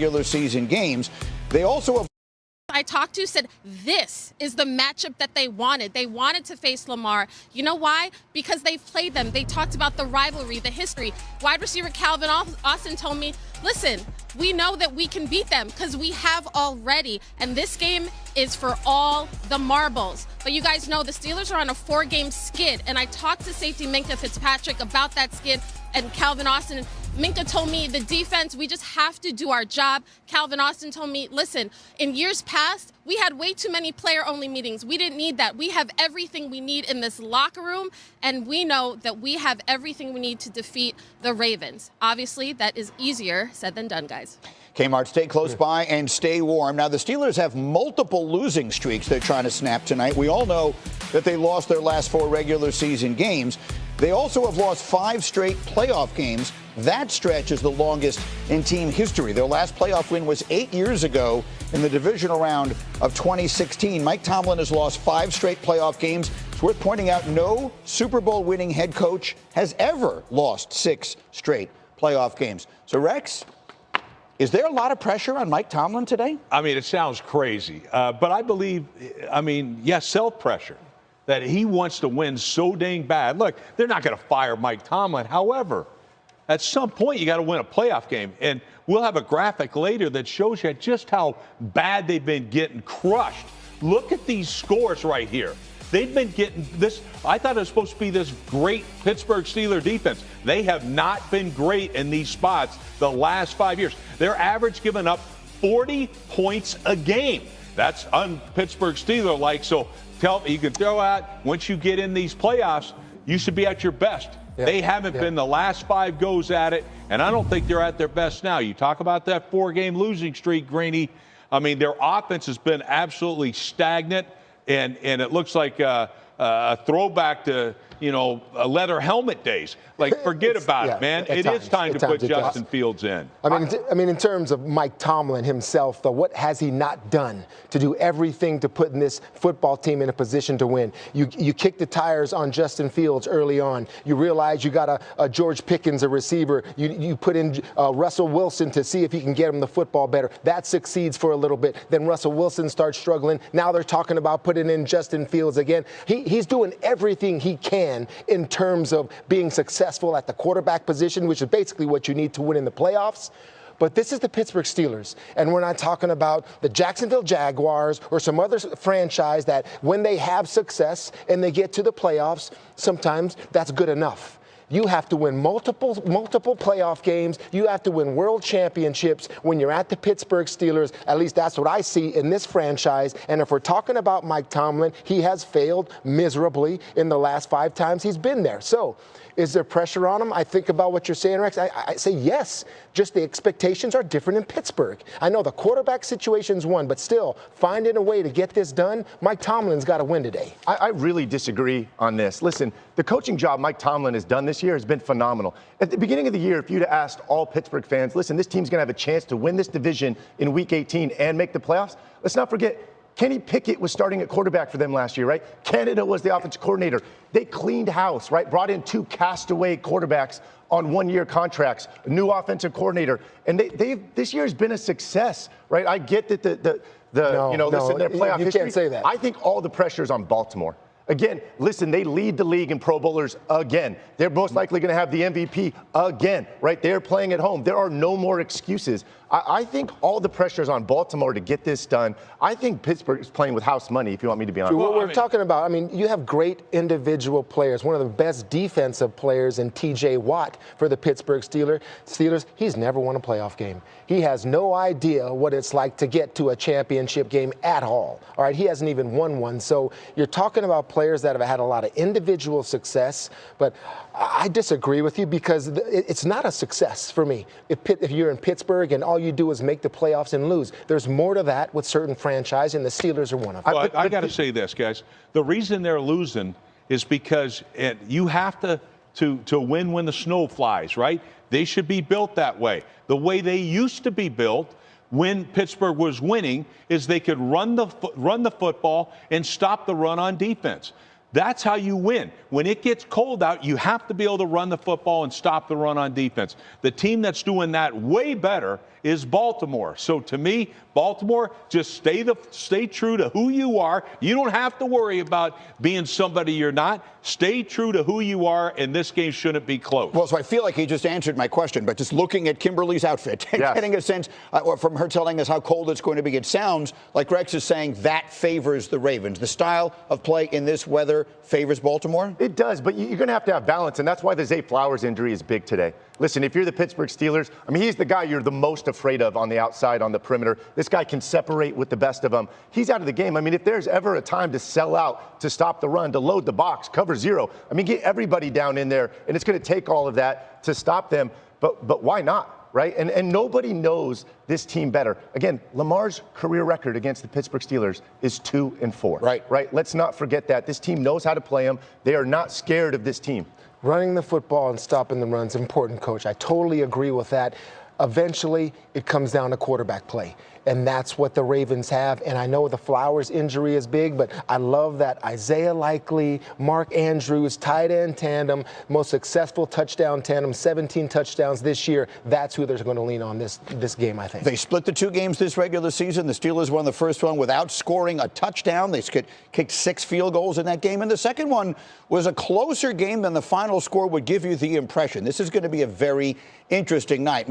regular season games. They also have I talked to said this is the matchup that they wanted. They wanted to face Lamar. You know why? Because they've played them. They talked about the rivalry, the history. Wide receiver Calvin Austin told me, listen, we know that we can beat them because we have already. And this game is for all the marbles. But you guys know the Steelers are on a 4-game skid. And I talked to safety Minkah Fitzpatrick about that skid and Calvin Austin. Minkah told me the defense, we just have to do our job. Calvin Austin told me, listen, in years past, we had way too many player-only meetings. We didn't need that. We have everything we need in this locker room, and we know that we have everything we need to defeat the Ravens. Obviously, that is easier said than done, guys. Kmart, stay close by and stay warm. Now, the Steelers have multiple losing streaks they're trying to snap tonight. We all know that they lost their last 4 regular season games. They also have lost 5 straight playoff games. That stretch is the longest in team history. Their last playoff win was 8 years ago in the divisional round of 2016. Mike Tomlin has lost 5 straight playoff games. It's worth pointing out no Super Bowl winning head coach has ever lost 6 straight playoff games. So, Rex, is there a lot of pressure on Mike Tomlin today? I mean, it sounds crazy, but I believe, yes, self-pressure, that he wants to win so dang bad. Look, they're not going to fire Mike Tomlin. However, at some point, you got to win a playoff game. And we'll have a graphic later that shows you just how bad they've been getting crushed. Look at these scores right here. They've been getting this. I thought it was supposed to be this great Pittsburgh Steelers defense. They have not been great in these spots the last 5 years. They're average giving up 40 points a game. That's un-Pittsburgh Steeler-like. So you can throw out, once you get in these playoffs, you should be at your best. Yeah, they haven't been the last 5 goes at it, and I don't think they're at their best now. You talk about that 4-game losing streak, Greeny. I mean, their offense has been absolutely stagnant, and it looks like a throwback to, leather helmet days. Like, forget about it, man. It is time to put Justin Fields in. I mean, in terms of Mike Tomlin himself, though, what has he not done to do everything to put this football team in a position to win? You kick the tires on Justin Fields early on. You realize you got a George Pickens, a receiver. You put in Russell Wilson to see if he can get him the football better. That succeeds for a little bit. Then Russell Wilson starts struggling. Now they're talking about putting in Justin Fields again. He's doing everything he can in terms of being successful at the quarterback position, which is basically what you need to win in the playoffs. But this is the Pittsburgh Steelers, and we're not talking about the Jacksonville Jaguars or some other franchise that when they have success and they get to the playoffs, sometimes that's good enough. You have to win multiple playoff games. You have to win world championships when you're at the Pittsburgh Steelers. At least that's what I see in this franchise. And if we're talking about Mike Tomlin, he has failed miserably in the last 5 times he's been there. So is there pressure on him? I think about what you're saying, Rex. I say yes. Just the expectations are different in Pittsburgh. I know the quarterback situation's one, but still, finding a way to get this done, Mike Tomlin's got to win today. I really disagree on this. Listen, the coaching job Mike Tomlin has done this year has been phenomenal. At the beginning of the year, if you'd have asked all Pittsburgh fans, listen, this team's going to have a chance to win this division in Week 18 and make the playoffs, let's not forget, Kenny Pickett was starting at quarterback for them last year, right? Canada was the offensive coordinator. They cleaned house, right? Brought in 2 castaway quarterbacks on 1-year contracts, a new offensive coordinator. And this year has been a success, right? I get that listen, their playoff history. You can't say that. I think all the pressure is on Baltimore. Again, listen, they lead the league in Pro Bowlers again. They're most likely going to have the MVP again, right? They're playing at home. There are no more excuses. I think all the pressure is on Baltimore to get this done. I think Pittsburgh is playing with house money, if you want me to be honest. What we're talking about, you have great individual players. One of the best defensive players in T.J. Watt for the Pittsburgh Steelers. He's never won a playoff game. He has no idea what it's like to get to a championship game at all. All right, he hasn't even won one. So you're talking about players that have had a lot of individual success, but I disagree with you because it's not a success for me. If you're in Pittsburgh and all you do is make the playoffs and lose, there's more to that with certain franchise, and the Steelers are one of them. Well, I got to say this, guys. The reason they're losing is because you have to win when the snow flies, right? They should be built that way. The way they used to be built when Pittsburgh was winning is they could run the football and stop the run on defense. That's how you win. When it gets cold out, you have to be able to run the football and stop the run on defense. The team that's doing that way better is Baltimore. So to me, Baltimore, just stay true to who you are. You don't have to worry about being somebody you're not. Stay true to who you are, and this game shouldn't be close. Well, so I feel like he just answered my question, but just looking at Kimberly's outfit and getting a sense from her telling us how cold it's going to be, it sounds like Rex is saying that favors the Ravens. The style of play in this weather favors Baltimore? It does, but you're going to have balance, and that's why the Zay Flowers injury is big today. Listen, if you're the Pittsburgh Steelers, I mean, he's the guy you're the most afraid of on the outside, on the perimeter. This guy can separate with the best of them. He's out of the game. I mean, if there's ever a time to sell out, to stop the run, to load the box, cover zero, I mean, get everybody down in there, and it's going to take all of that to stop them. But why not, right? And nobody knows this team better. Again, Lamar's career record against the Pittsburgh Steelers is 2-4. Right? Let's not forget that. This team knows how to play them. They are not scared of this team. Running the football and stopping the run is important, Coach. I totally agree with that. Eventually, it comes down to quarterback play. And that's what the Ravens have. And I know the Flowers injury is big, but I love that Isaiah Likely, Mark Andrews, tight end tandem, most successful touchdown tandem, 17 touchdowns this year. That's who they're going to lean on this game, I think. They split the two games this regular season. The Steelers won the first one without scoring a touchdown. They kicked 6 field goals in that game. And the second one was a closer game than the final score would give you the impression. This is going to be a very interesting night.